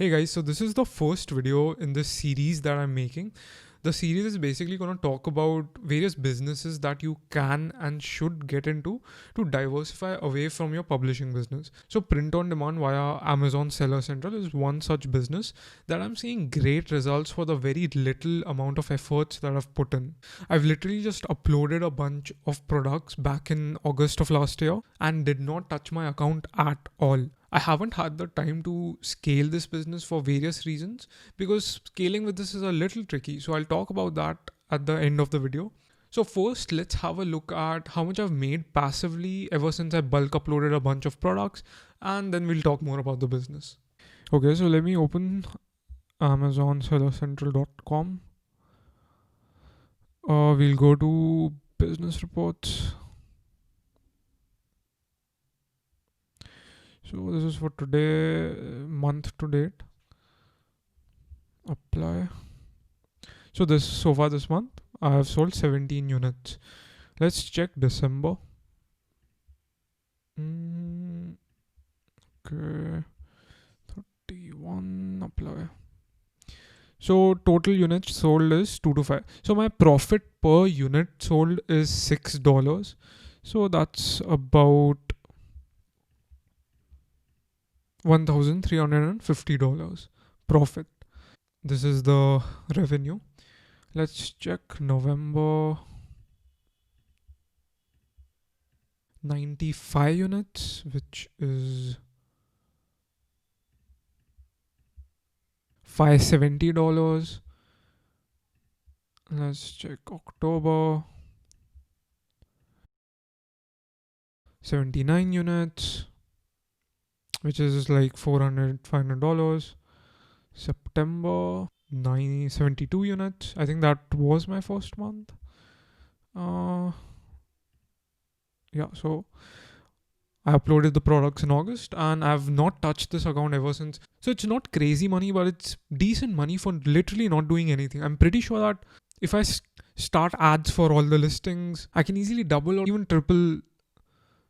Hey guys, so this is the first video in this series that I'm making. The series is basically going to talk about various businesses that you can and should get into to diversify away from your publishing business. So, print on demand via Amazon Seller Central is one such business that I'm seeing great results for the very little amount of efforts that I've put in. I've literally just uploaded a bunch of products back in August of last year and did not touch my account at all. I haven't had the time to scale this business for various reasons because scaling with this is a little tricky. So I'll talk about that at the end of the video. So first, let's have a look at how much I've made passively ever since I bulk uploaded a bunch of products, and then we'll talk more about the business. Okay, so let me open amazonsellercentral.com. We'll go to business reports. So this is for today, month to date. Apply. So so far this month, I have sold 17 units. Let's check December. Okay, 31. Apply. So total units sold is 2 to 5. So my profit per unit sold is $6. So that's about $1,350 profit. This is the revenue. Let's check November. 95 units, which is $570. Let's check October. 79 units, which is like $500. September, 72 units. I think that was my first month. Yeah, so I uploaded the products in August and I've not touched this account ever since. So it's not crazy money, but it's decent money for literally not doing anything. I'm pretty sure that if I start ads for all the listings, I can easily double or even triple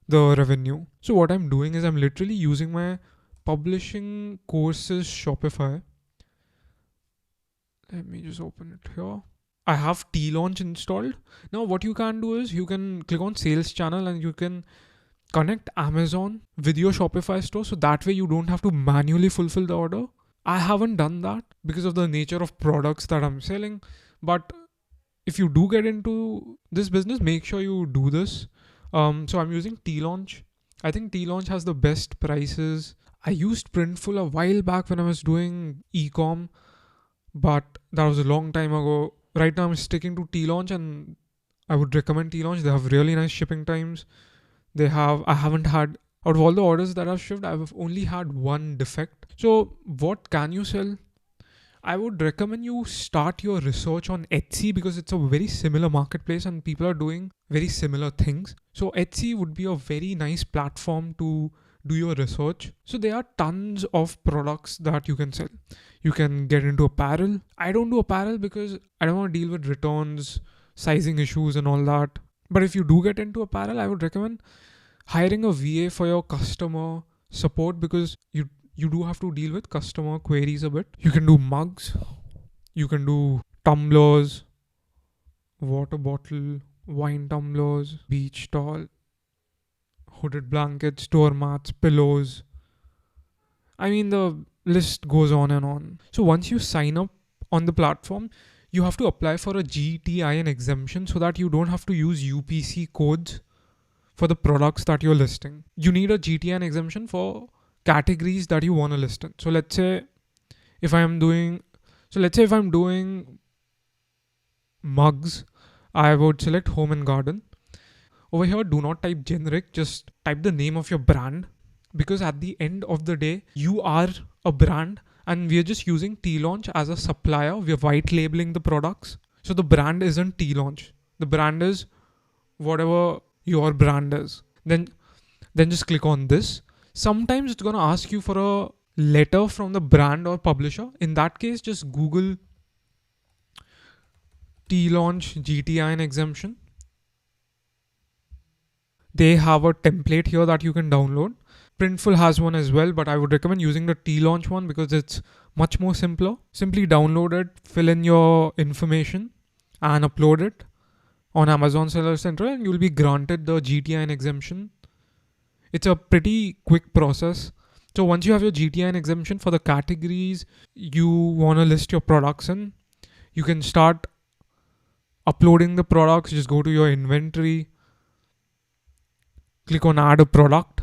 the revenue. So what I'm doing is I'm literally using my publishing courses Shopify. Let me just open it here. I have T-Launch installed. Now what you can do is you can click on sales channel and you can connect Amazon with your Shopify store, so that way you don't have to manually fulfill the order. I haven't done that because of the nature of products that I'm selling, but if you do get into this business, make sure you do this. So I'm using T-Launch. I think T-Launch has the best prices. I used Printful a while back when I was doing e-com, but that was a long time ago. Right now I'm sticking to T-Launch and I would recommend T-Launch. They have really nice shipping times. I haven't had, out of all the orders that I've shipped, I've only had one defect. So what can you sell? I would recommend you start your research on Etsy because it's a very similar marketplace and people are doing very similar things. So Etsy would be a very nice platform to do your research. So there are tons of products that you can sell. You can get into apparel. I don't do apparel because I don't want to deal with returns, sizing issues and all that. But if you do get into apparel, I would recommend hiring a VA for your customer support because you do have to deal with customer queries a bit. You can do mugs, you can do tumblers, water bottle, wine tumblers, beach towel, hooded blankets, door mats, pillows. I mean, the list goes on and on. So once you sign up on the platform, you have to apply for a GTIN exemption so that you don't have to use UPC codes for the products that you're listing. You need a GTIN exemption for categories that you want to list in. So let's say if I'm doing mugs, I would select home and garden. Over here, do not type generic, just type the name of your brand because at the end of the day, you are a brand and we are just using T-Launch as a supplier. We are white labeling the products. So the brand isn't T-Launch. The brand is whatever your brand is. Then just click on this. Sometimes it's going to ask you for a letter from the brand or publisher. In that case, just Google T-Launch GTIN exemption. They have a template here that you can download. Printful has one as well, but I would recommend using the T-Launch one because it's much more simpler. Simply download it, fill in your information, and upload it on Amazon Seller Central, and you'll be granted the GTN exemption. It's a pretty quick process. So once you have your GTN exemption for the categories you want to list your products in, you can start uploading the products. Just go to your inventory, click on add a product,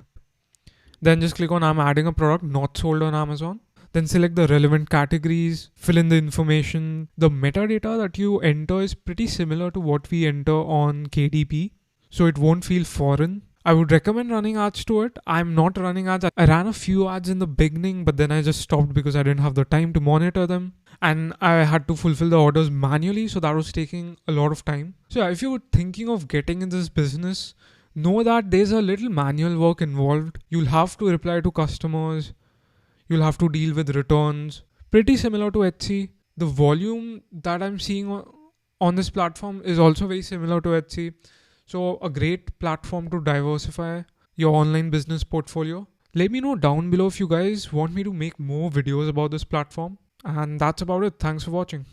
then just click on I'm adding a product not sold on Amazon. Then select the relevant categories, fill in the information. The metadata that you enter is pretty similar to what we enter on KDP, so it won't feel foreign. I would recommend running ads to it. I'm not running ads. I ran a few ads in the beginning, but then I just stopped because I didn't have the time to monitor them. And I had to fulfill the orders manually, so that was taking a lot of time. So if you're thinking of getting in this business, know that there's a little manual work involved. You'll have to reply to customers. You'll have to deal with returns. Pretty similar to Etsy. The volume that I'm seeing on this platform is also very similar to Etsy. So a great platform to diversify your online business portfolio. Let me know down below if you guys want me to make more videos about this platform. And that's about it. Thanks for watching.